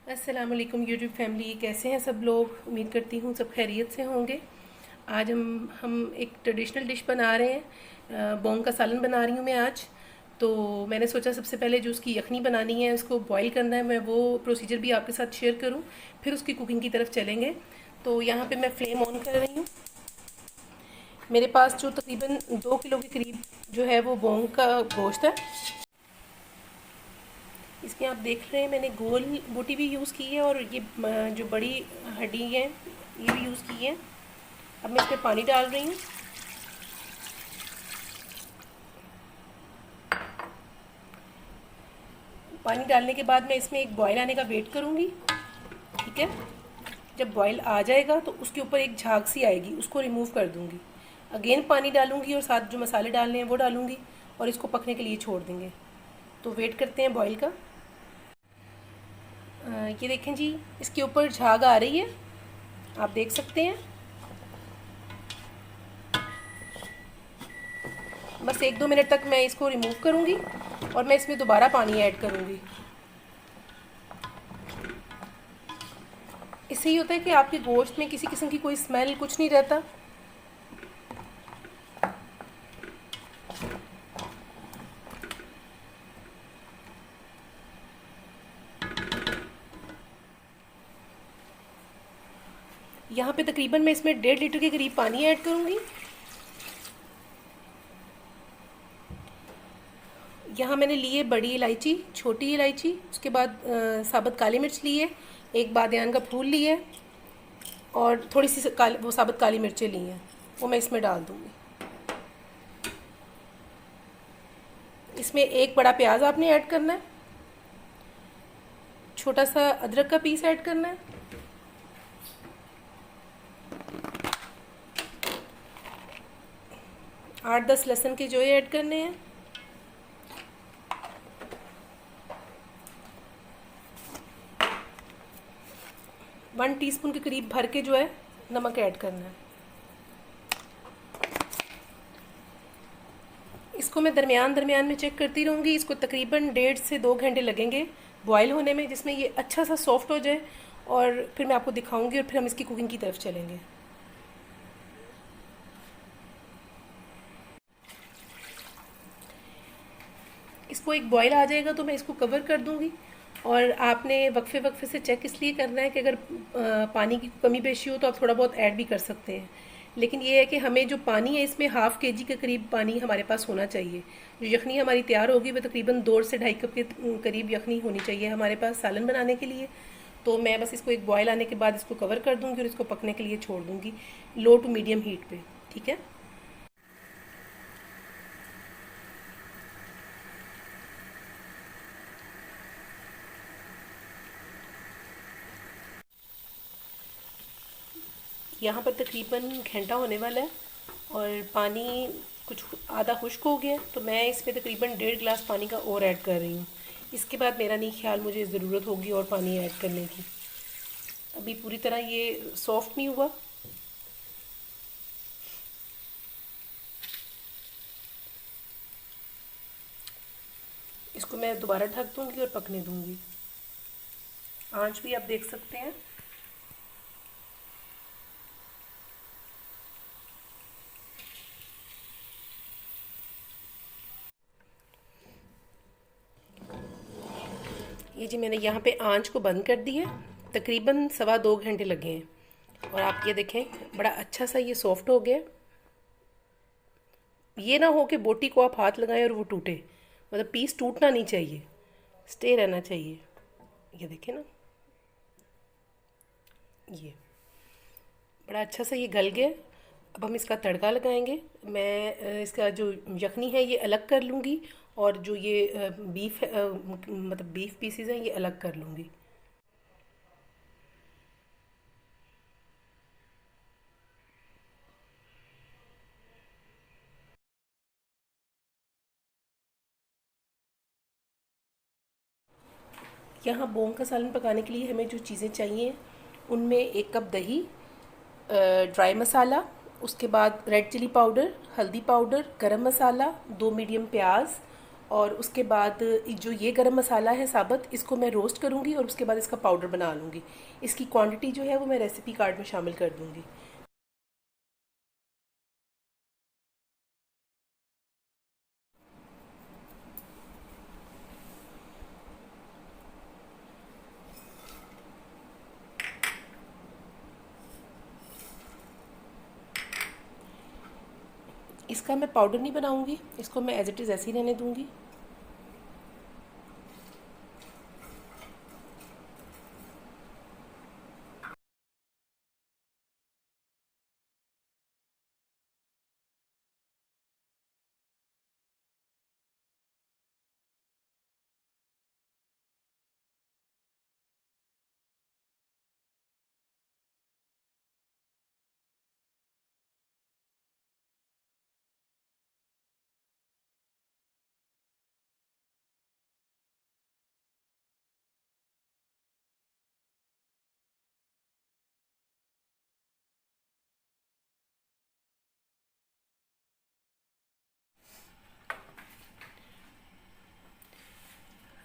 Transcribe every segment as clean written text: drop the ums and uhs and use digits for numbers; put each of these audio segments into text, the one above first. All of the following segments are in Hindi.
अस्सलाम वालेकुम यूट्यूब फैमिली, कैसे हैं सब लोग। उम्मीद करती हूँ सब खैरियत से होंगे। आज हम एक ट्रेडिशनल डिश बना रहे हैं। बोंग का सालन बना रही हूँ मैं आज। तो मैंने सोचा सबसे पहले जो उसकी यखनी बनानी है, उसको बॉईल करना है, मैं वो प्रोसीजर भी आपके साथ शेयर करूँ, फिर उसकी कुकिंग की तरफ चलेंगे। तो यहाँ पे मैं फ्लेम ऑन कर रही हूँ। मेरे पास जो तकरीबन 2 किलो के करीब जो है वो बोंग का गोश्त है। इसमें आप देख रहे हैं मैंने गोल बोटी भी यूज़ की है, और ये जो बड़ी हड्डी है ये भी यूज़ की है। अब मैं इसमें पानी डाल रही हूँ। पानी डालने के बाद मैं इसमें एक बॉयल आने का वेट करूँगी। ठीक है। जब बॉयल आ जाएगा तो उसके ऊपर एक झाग सी आएगी, उसको रिमूव कर दूँगी। अगेन पानी डालूँगी और साथ जो मसाले डालने हैं वो डालूँगी, और इसको पकने के लिए छोड़ देंगे। तो वेट करते हैं बॉयल का। ये देखें जी, इसके ऊपर झाग आ रही है, आप देख सकते हैं। बस 1-2 मिनट तक मैं इसको रिमूव करूँगी, और मैं इसमें दोबारा पानी ऐड करूँगी। इससे ये होता है कि आपके गोश्त में किसी किस्म की कोई स्मेल कुछ नहीं रहता। यहाँ पे तकरीबन मैं इसमें 1.5 लीटर के करीब पानी ऐड करूँगी। यहाँ मैंने लिए बड़ी इलायची, छोटी इलायची, उसके बाद साबुत काली मिर्च ली है, एक बादियान का फूल लिया है, और थोड़ी सी वो साबुत काली मिर्चें ली हैं, वो मैं इसमें डाल दूँगी। इसमें एक बड़ा प्याज आपने ऐड करना है, छोटा सा अदरक का पीस ऐड करना है, 8-10 लहसुन के जो ऐड करने हैं, 1 टीस्पून के करीब भर के जो है नमक ऐड करना है। इसको मैं दरमियान दरमियान में चेक करती रहूँगी। इसको तकरीबन 1.5 से 2 घंटे लगेंगे बॉयल होने में, जिसमें ये अच्छा सा सॉफ्ट हो जाए, और फिर मैं आपको दिखाऊंगी, और फिर हम इसकी कुकिंग की तरफ चलेंगे। इसको एक बॉयल आ जाएगा तो मैं इसको कवर कर दूंगी, और आपने वक्फे वक्फे से चेक इसलिए करना है कि अगर पानी की कमी पेशी हो तो आप थोड़ा बहुत ऐड भी कर सकते हैं। लेकिन ये है कि हमें जो पानी है इसमें ½ kg के करीब पानी हमारे पास होना चाहिए। जो यखनी हमारी तैयार होगी वो तकरीबन 2 से 2.5 कप के करीब यखनी होनी चाहिए हमारे पास सालन बनाने के लिए। तो मैं बस इसको एक बॉयल आने के बाद इसको कवर कर दूँगी और इसको पकने के लिए छोड़ दूँगी, लो टू मीडियम हीट पे। ठीक है। यहाँ पर तकरीबन घंटा होने वाला है, और पानी कुछ आधा खुश्क हो गया, तो मैं इसमें तकरीबन 1.5 गिलास पानी का और ऐड कर रही हूँ। इसके बाद मेरा नहीं ख्याल मुझे ज़रूरत होगी और पानी ऐड करने की। अभी पूरी तरह ये सॉफ्ट नहीं हुआ। इसको मैं दोबारा ढक दूँगी और पकने दूँगी। आँच भी आप देख सकते हैं। ये जी मैंने यहाँ पे आँच को बंद कर दिया। तकरीबन 1.25 घंटे लगे हैं, और आप ये देखें बड़ा अच्छा सा ये सॉफ्ट हो गया। ये ना हो कि बोटी को आप हाथ लगाएं और वो टूटे, मतलब पीस टूटना नहीं चाहिए, स्टे रहना चाहिए। ये देखें ना, ये बड़ा अच्छा सा ये गल गया। अब हम इसका तड़का लगाएंगे। मैं इसका जो यखनी है ये अलग कर लूँगी, और जो ये बीफ मतलब बीफ पीसीज हैं ये अलग कर लूँगी। यहाँ बोंग का सालन पकाने के लिए हमें जो चीज़ें चाहिए, उनमें 1 कप दही, ड्राई मसाला, उसके बाद रेड चिली पाउडर, हल्दी पाउडर, गरम मसाला, 2 मीडियम प्याज, और उसके बाद जो ये गरम मसाला है साबुत, इसको मैं रोस्ट करूँगी और उसके बाद इसका पाउडर बना लूँगी। इसकी क्वांटिटी जो है वो मैं रेसिपी कार्ड में शामिल कर दूँगी। इसका मैं पाउडर नहीं बनाऊँगी, इसको मैं एज इट इज़ ऐसे ही रहने दूँगी।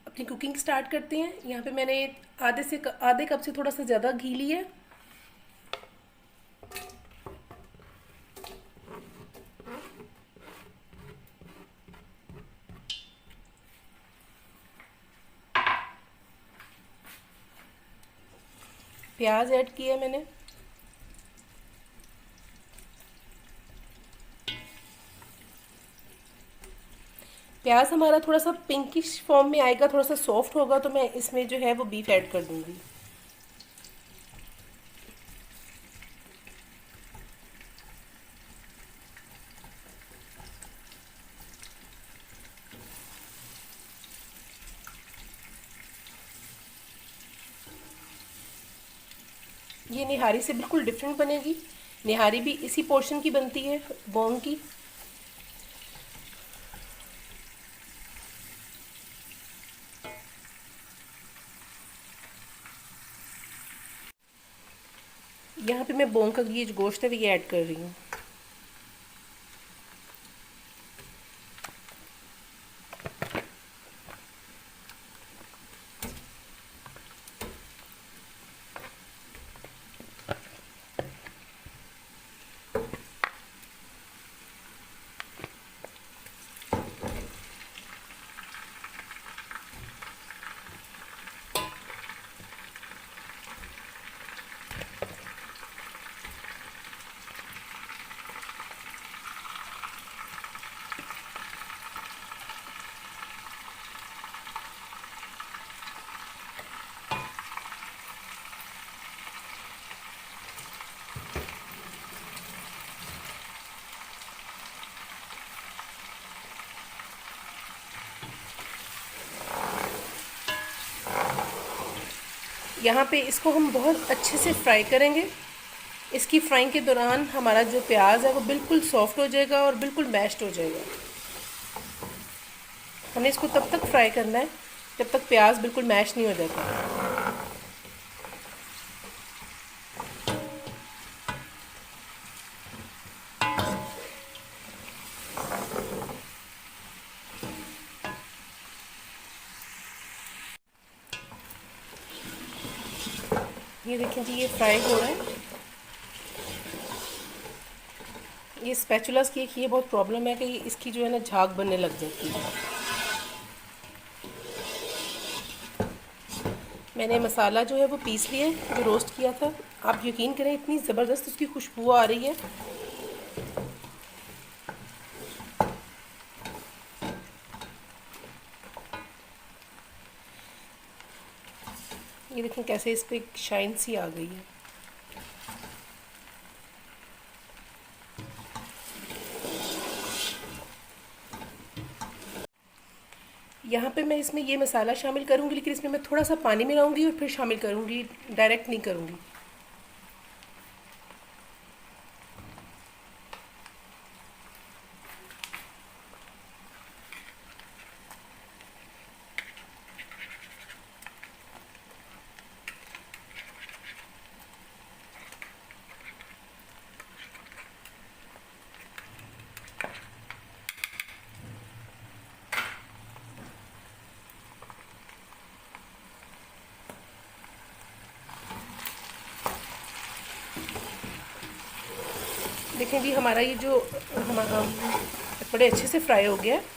अपनी कुकिंग स्टार्ट करते हैं। यहाँ पे मैंने आधे कप से थोड़ा सा ज़्यादा घी लिया है। प्याज ऐड किया मैंने। प्याज हमारा थोड़ा सा पिंकिश फॉर्म में आएगा, थोड़ा सा सॉफ्ट होगा, तो मैं इसमें जो है वो बीफ ऐड कर दूंगी। ये निहारी से बिल्कुल डिफरेंट बनेगी। निहारी भी इसी पोर्शन की बनती है, बोन की। यहाँ पे मैं बोन का ये जो गोश्त है वो ये ऐड कर रही हूँ। यहाँ पे इसको हम बहुत अच्छे से फ्राई करेंगे। इसकी फ्राइंग के दौरान हमारा जो प्याज है वो बिल्कुल सॉफ्ट हो जाएगा और बिल्कुल मैश्ड हो जाएगा। हमने इसको तब तक फ्राई करना है जब तक प्याज बिल्कुल मैश नहीं हो जाता। ये देखें जी, ये फ्राई हो रहा है। ये स्पैचुलास की एक ये बहुत प्रॉब्लम है कि इसकी जो है ना झाग बनने लग जाती है। मैंने मसाला जो है वो पीस लिया है, जो रोस्ट किया था। आप यकीन करें, इतनी ज़बरदस्त उसकी खुशबू आ रही है। ये देखें कैसे इस पर शाइन सी आ गई है। यहाँ पे मैं इसमें ये मसाला शामिल करूँगी, लेकिन इसमें मैं थोड़ा सा पानी मिलाऊंगी और फिर शामिल करूँगी, डायरेक्ट नहीं करूँगी। देखें जी हमारा ये जो बड़े अच्छे से फ्राई हो गया है।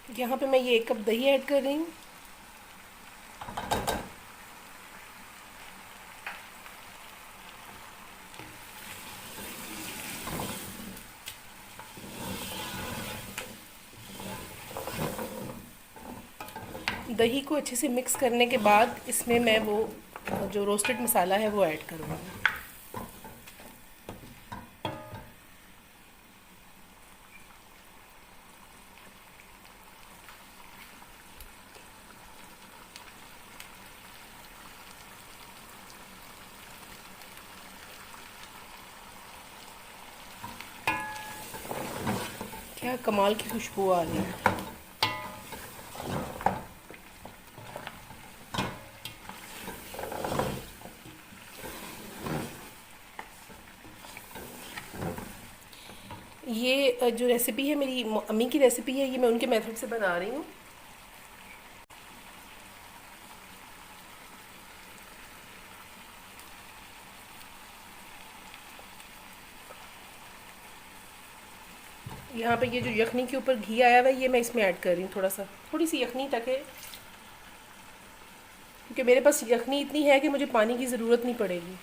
यहाँ पे मैं ये 1 कप दही ऐड कर रही हूँ। दही को अच्छे से मिक्स करने के बाद इसमें मैं वो जो रोस्टेड मसाला है वो ऐड करूँगी। क्या कमाल की खुशबू आ रही है। ये जो रेसिपी है मेरी अम्मी की रेसिपी है, ये मैं उनके मेथड से बना रही हूँ। यहाँ पे ये जो यखनी के ऊपर घी आया हुआ है ये मैं इसमें ऐड कर रही हूँ, थोड़ी सी यखनी तक है, क्योंकि मेरे पास यखनी इतनी है कि मुझे पानी की ज़रूरत नहीं पड़ेगी।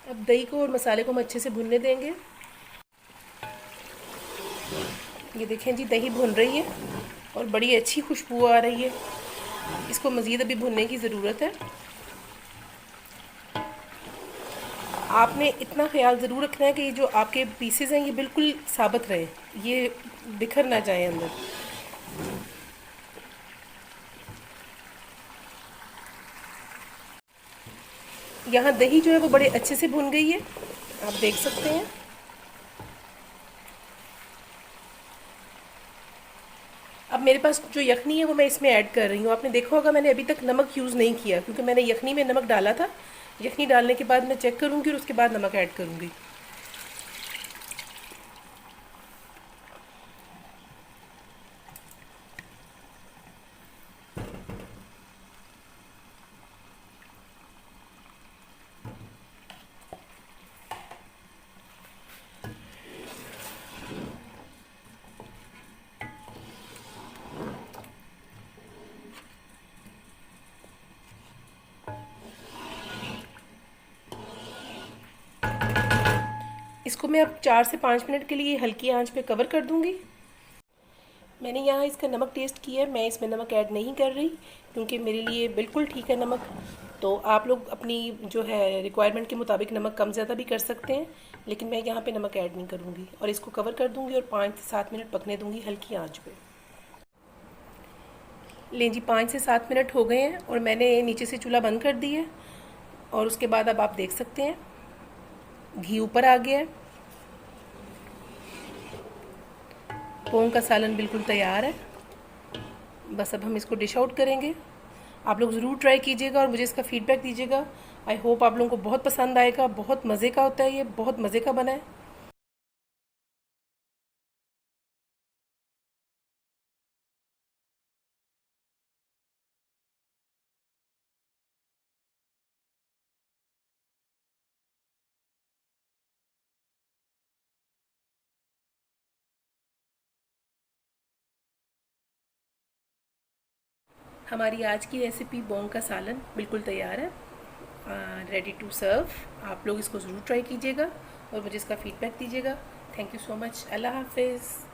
अब दही को और मसाले को हम अच्छे से भुनने देंगे। ये देखें जी दही भुन रही है और बड़ी अच्छी खुशबू आ रही है। इसको मज़ीद अभी भुनने की ज़रूरत है। आपने इतना ख्याल ज़रूर रखना है कि ये जो आपके पीसेस हैं ये बिल्कुल साबित रहे, ये बिखर ना जाए अंदर। यहाँ दही जो है वो बड़े अच्छे से भुन गई है, आप देख सकते हैं। अब मेरे पास जो यखनी है वो मैं इसमें ऐड कर रही हूँ। आपने देखा होगा मैंने अभी तक नमक यूज़ नहीं किया, क्योंकि मैंने यखनी में नमक डाला था। यखनी डालने के बाद मैं चेक करूँगी और उसके बाद नमक ऐड करूँगी। इसको मैं अब 4 से 5 मिनट के लिए हल्की आंच पे कवर कर दूँगी। मैंने यहाँ इसका नमक टेस्ट किया है, मैं इसमें नमक ऐड नहीं कर रही क्योंकि मेरे लिए बिल्कुल ठीक है नमक। तो आप लोग अपनी जो है रिक्वायरमेंट के मुताबिक नमक कम ज़्यादा भी कर सकते हैं, लेकिन मैं यहाँ पे नमक ऐड नहीं करूँगी और इसको कवर कर दूँगी और 5 से 7 मिनट पकने दूँगी हल्की आंच पे। लें जी 5 से 7 मिनट हो गए हैं और मैंने नीचे से चूल्हा बंद कर दी है और उसके बाद अब आप देख सकते हैं घी ऊपर आ गया है। पोंग का सालन बिल्कुल तैयार है। बस अब हम इसको डिश आउट करेंगे। आप लोग ज़रूर ट्राई कीजिएगा और मुझे इसका फ़ीडबैक दीजिएगा। आई होप आप लोगों को बहुत पसंद आएगा। बहुत मज़े का होता है, ये बहुत मज़े का बना है। हमारी आज की रेसिपी पोंग का सालन बिल्कुल तैयार है, रेडी टू सर्व। आप लोग इसको ज़रूर ट्राई कीजिएगा और मुझे इसका फ़ीडबैक दीजिएगा। Thank you so much. अल्लाह हाफिज़।